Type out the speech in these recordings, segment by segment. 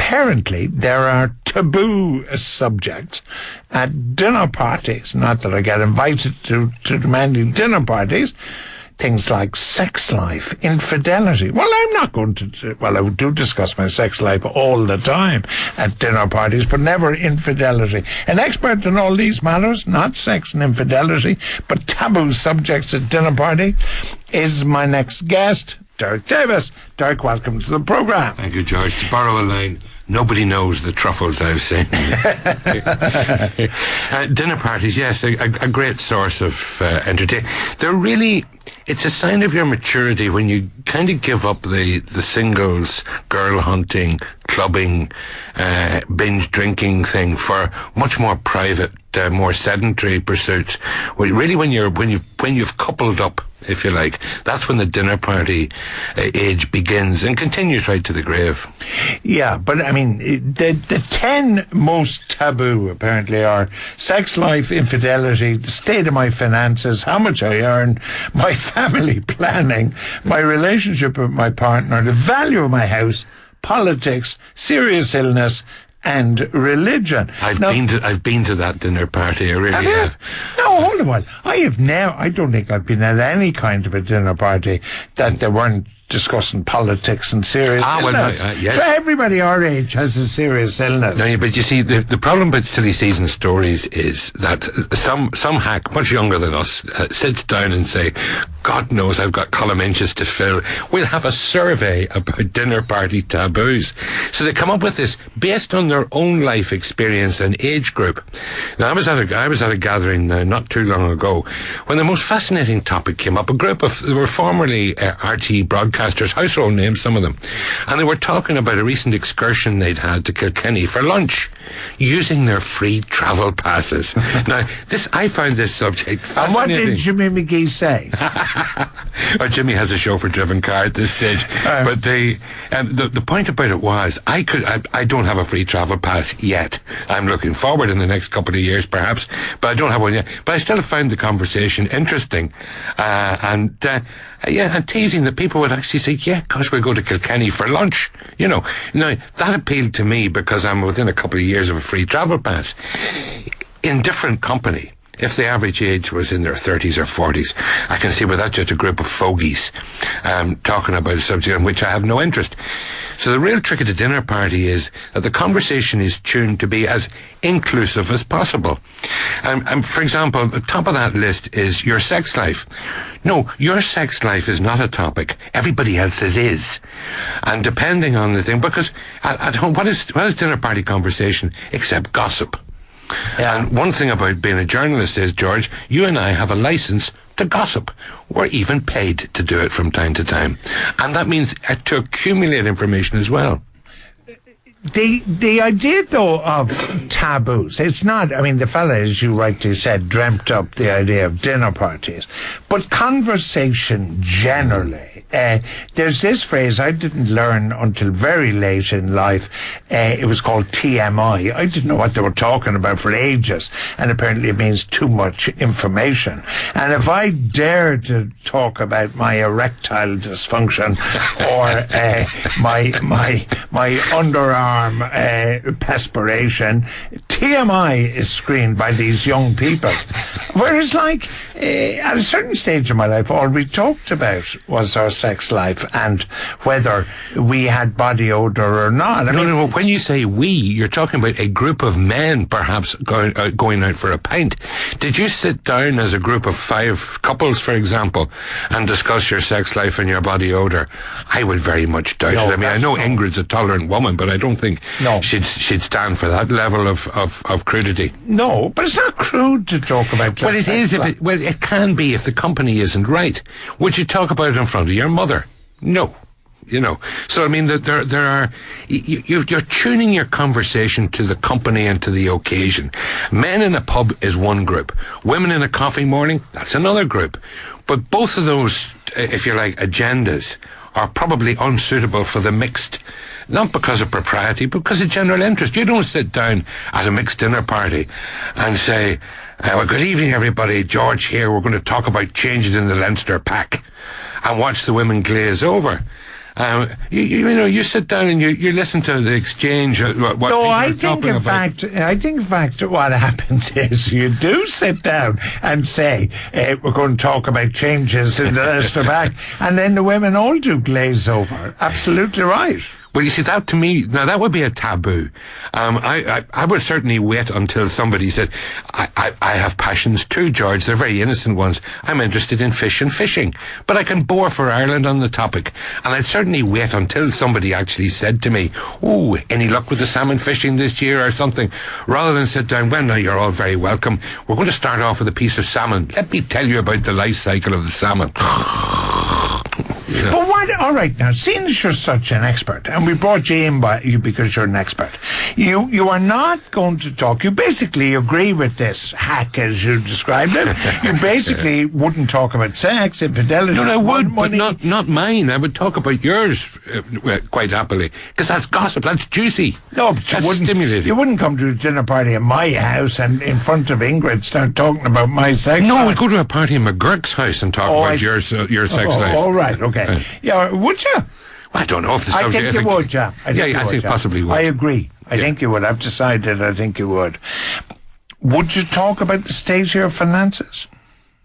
apparently there are taboo subjects at dinner parties. Not that I get invited to many dinner parties. Things like sex life, infidelity. Well, I'm not going to... Well, I do discuss my sex life all the time at dinner parties, but never infidelity. An expert in all these matters, not sex and infidelity, but taboo subjects at dinner party, is my next guest, Derek Davis. Derek, welcome to the programme. Thank you, George. To borrow a line, nobody knows the truffles I've seen. Dinner parties, yes, a great source of entertainment. They're really... It's a sign of your maturity when you kind of give up the singles, girl hunting, clubbing, binge drinking thing for much more private, more sedentary pursuits. Well, really, when you've coupled up, if you like, that's when the dinner party age begins and continues right to the grave. Yeah, but I mean, the 10 most taboo apparently are sex life, infidelity, the state of my finances, how much I earn, my family planning, my relationship with my partner, the value of my house, politics, serious illness, and religion. I've been to that dinner party. I really have. No, hold on a while. I don't think I've been at any kind of a dinner party that they weren't discussing politics and serious illness. Yes. So everybody our age has a serious illness. No, but you see, the problem with Silly Season Stories is that some hack, much younger than us, sits down and say, God knows I've got column inches to fill. We'll have a survey about dinner party taboos. So they come up with this based on their own life experience and age group. Now, I was at a gathering not too long ago when the most fascinating topic came up. They were formerly RT broadcasters, household names, some of them, and they were talking about a recent excursion they'd had to Kilkenny for lunch using their free travel passes. Now, I found this subject fascinating. And what did Jimmy McGee say? Well, Jimmy has a chauffeur-driven car at this stage. But the point about it was, I don't have a free travel pass yet. I'm looking forward in the next couple of years, perhaps, but I don't have one yet. But I still found the conversation interesting, and teasing that people would actually say, yeah, gosh, we'll go to Kilkenny for lunch. You know, now that appealed to me because I'm within a couple of years of a free travel pass. In different company, if the average age was in their 30s or 40s, I can see where that's just a group of fogies talking about a subject in which I have no interest. So the real trick at a dinner party is that the conversation is tuned to be as inclusive as possible. For example, the top of that list is your sex life. No, your sex life is not a topic. Everybody else's is. And depending on the thing, because at home, what is dinner party conversation except gossip? Yeah. And one thing about being a journalist is, George, you and I have a license to gossip. We're even paid to do it from time to time. And that means to accumulate information as well. The idea, though, of taboos, it's not, I mean, the fella, as you rightly said, dreamt up the idea of dinner parties. But conversation generally, there's this phrase I didn't learn until very late in life. It was called TMI. I didn't know what they were talking about for ages. And apparently it means too much information. And if I dare to talk about my erectile dysfunction or my underarm perspiration, TMI is screened by these young people. Whereas, at a certain stage of my life, all we talked about was our sex life and whether we had body odor or not. No. When you say we, you're talking about a group of men, perhaps going out for a pint. Did you sit down as a group of 5 couples, for example, and discuss your sex life and your body odor? I would very much doubt it. I mean, I know Ingrid's a tolerant woman, but I don't think she'd stand for that level of crudity. No, but it's not crude to talk about just it is. It can be if the company isn't right. Would you talk about it in front of your mother? No. You know, so I mean that there are you're tuning your conversation to the company and to the occasion. Men in a pub is one group. Women in a coffee morning, that's another group. But both of those, if you like, agendas are probably unsuitable for the mixed. Not because of propriety, but because of general interest. You don't sit down at a mixed dinner party and say, well, good evening, everybody. George here. We're going to talk about changes in the Leinster pack, and watch the women glaze over. You sit down and you listen to the exchange. I think in fact, what happens is you do sit down and say, we're going to talk about changes in the Leicester back, and then the women all do glaze over. Absolutely right. Well, you see, that to me, now that would be a taboo. I would certainly wait until somebody said, I have passions too, George. They're very innocent ones. I'm interested in fish and fishing. But I can bore for Ireland on the topic. And I'd certainly wait until somebody actually said to me, oh, any luck with the salmon fishing this year or something? Rather than sit down, well, now you're all very welcome. We're going to start off with a piece of salmon. Let me tell you about the life cycle of the salmon. Yeah. But what? All right, now, seeing as you're such an expert, and we brought you in by you because you're an expert, you are not going to talk. You basically agree with this hack as you described it. You basically wouldn't talk about sex, infidelity. No, I would, but not mine. I would talk about yours quite happily, because that's gossip. That's juicy. No, but that's stimulating. You wouldn't come to a dinner party at my house and in front of Ingrid start talking about my sex. No, we'd go to a party in McGurk's house and talk about your sex life. All right, okay. Yeah, would you? I don't know if the subject... I think you would, yeah. I think possibly would. I agree. I think you would. I've decided I think you would. Would you talk about the state of your finances?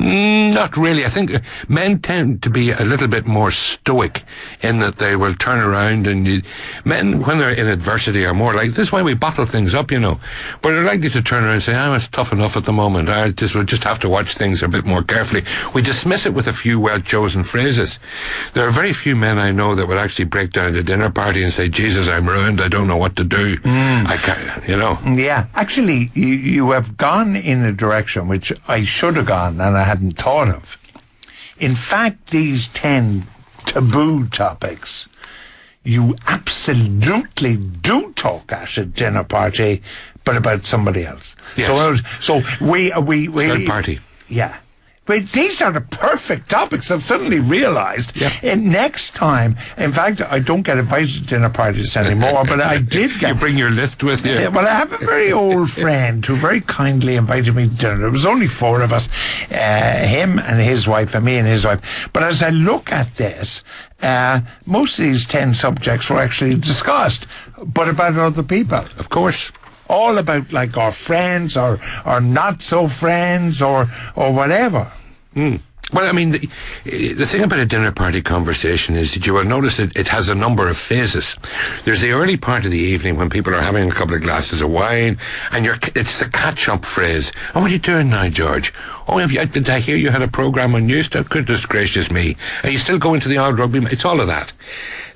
Not really. I think men tend to be a little bit more stoic in that they will turn around and men, when they're in adversity, are more like, this is why we bottle things up, but they're likely to turn around and say, it's tough enough at the moment. We'll just have to watch things a bit more carefully. We dismiss it with a few well-chosen phrases. There are very few men I know that would actually break down at a dinner party and say, Jesus, I'm ruined. I don't know what to do. I can't, Yeah. Actually, you have gone in a direction which I should have gone and I hadn't thought of. In fact, these 10 taboo topics you absolutely do talk at a dinner party, but about somebody else. Yes. So we third party. Yeah. But these are the perfect topics. I've suddenly realised. Yep. And next time, in fact, I don't get invited to dinner parties anymore, but I did get... You bring your list with you? Yeah, well, I have a very old friend who very kindly invited me to dinner. There was only 4 of us, him and his wife, and me and his wife. But as I look at this, most of these 10 subjects were actually discussed, but about other people. Of course. All about like our friends or not so friends or whatever. Well, I mean, the thing about a dinner party conversation is that you will notice that it has a number of phases. There's the early part of the evening when people are having a couple of glasses of wine, and it's the catch-up phrase. Oh, what are you doing now, George? Oh, did I hear you had a programme on Newstalk? Goodness gracious me. Are you still going to the old rugby? It's all of that.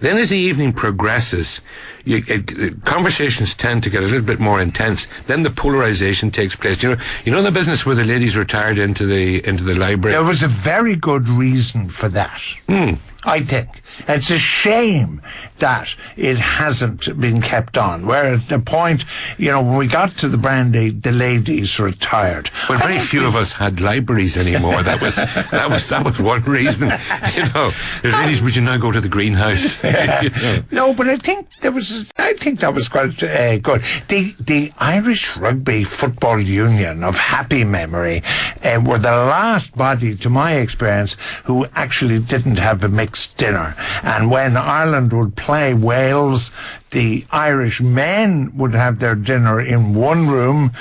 Then as the evening progresses, conversations tend to get a little bit more intense. Then the polarisation takes place. You know the business where the ladies retired into the library? There was a very good reason for that. I think. It's a shame that it hasn't been kept on. Where at the point, when we got to the brandy, the ladies retired. Well, very few of us had libraries anymore. That was one reason. The ladies, would you now go to the greenhouse? No, but I think that was quite good. The Irish Rugby Football Union of happy memory were the last body, to my experience, who actually didn't have a mixed dinner. And when Ireland would play Wales, the Irish men would have their dinner in one room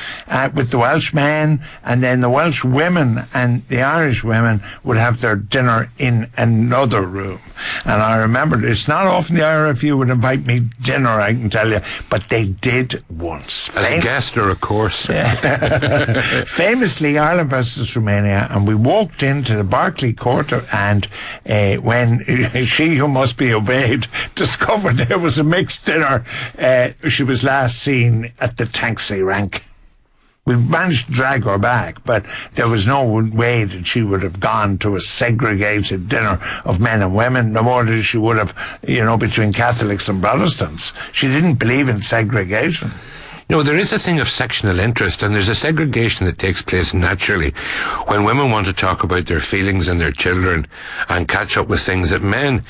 with the Welsh men, and then the Welsh women and the Irish women would have their dinner in another room. And I remember, it's not often the IRFU would invite me to dinner, I can tell you, but they did once. As a guest or a course? Famously, Ireland versus Romania, and we walked into the Barclay Court, and when she who must be obeyed discovered there was a mixed dinner, she was last seen at the taxi rank. We managed to drag her back, but there was no way that she would have gone to a segregated dinner of men and women, no more than she would have, between Catholics and Protestants. She didn't believe in segregation. There is a thing of sectional interest, and there's a segregation that takes place naturally when women want to talk about their feelings and their children and catch up with things that men,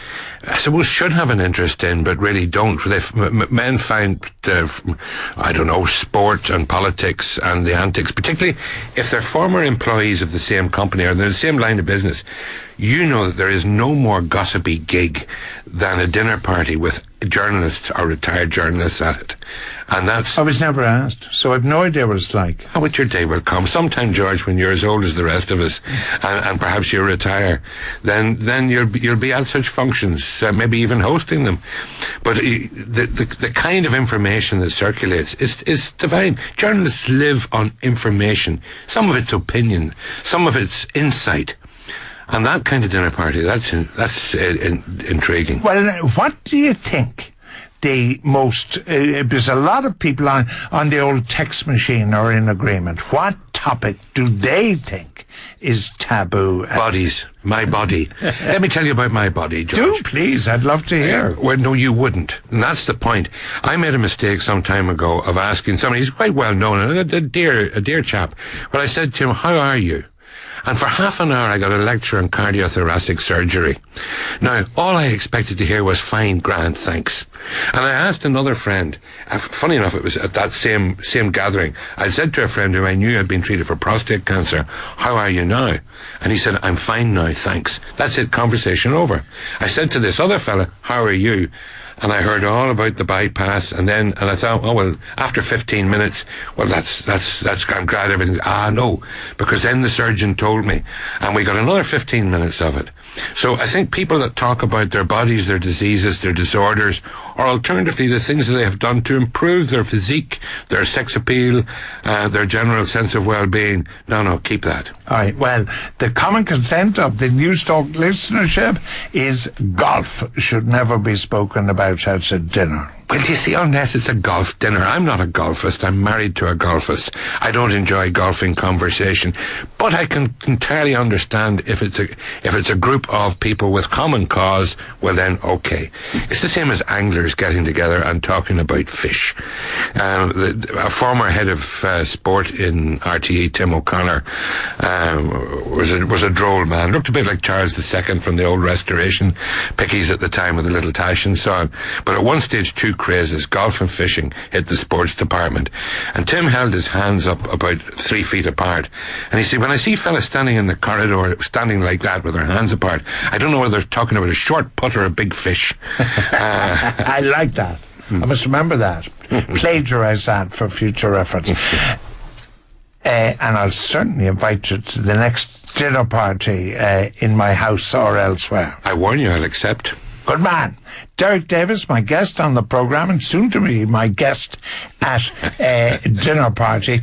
I suppose, should have an interest in, but really don't. Men find, sport and politics and the antics, particularly if they're former employees of the same company or in the same line of business. you know that there is no more gossipy gig than a dinner party with journalists or retired journalists at it. And that's... I was never asked, so I've no idea what it's like. How about your day will come. Sometime, George, when you're as old as the rest of us, and perhaps you retire, then you'll be at such functions, maybe even hosting them. But the kind of information that circulates is divine. Journalists live on information. Some of it's opinion, some of it's insight. And that kind of dinner party, that's intriguing. Well, what do you think the most... there's a lot of people on the old text machine are in agreement. What topic do they think is taboo? Bodies. My body. Let me tell you about my body, George. Do, please. I'd love to hear. Well, no, you wouldn't. And that's the point. I made a mistake some time ago of asking somebody, he's quite well known, a dear chap, but I said to him, how are you? And for half an hour I got a lecture on cardiothoracic surgery. Now, all I expected to hear was fine, grand, thanks. And I asked another friend, funny enough, it was at that same gathering, I said to a friend who I knew had been treated for prostate cancer, how are you now? And he said, I'm fine now, thanks. That's it, conversation over. I said to this other fella, how are you? And I heard all about the bypass, and I thought, oh well, after 15 minutes, well that's I'm glad everything. No, because then the surgeon told me, and we got another 15 minutes of it. So I think people that talk about their bodies, their diseases, their disorders, or alternatively the things that they have done to improve their physique, their sex appeal, their general sense of well-being, no, keep that. All right, well, the common consent of the Newstalk listenership is golf should never be spoken about at a dinner. Well, you see, unless it's a golf dinner. I'm not a golfist. I'm married to a golfist. I don't enjoy golfing conversation, but I can entirely understand if it's a group of people with common cause. Well, then okay. It's the same as anglers getting together and talking about fish. A former head of sport in RTE, Tim O'Connor, was a droll man. Looked a bit like Charles II from the old Restoration pickies at the time with the little tash and so on. But at one stage, two crazes, golf and fishing, hit the sports department. And Tim held his hands up about 3 feet apart. And he said, when I see fellas standing in the corridor, standing like that with their hands apart, I don't know whether they're talking about a short putt or a big fish. I like that. I must remember that. Plagiarize that for future reference. And I'll certainly invite you to the next dinner party in my house or elsewhere. I warn you, I'll accept. Good man. Derek Davis, my guest on the programme, and soon to be my guest at a dinner party.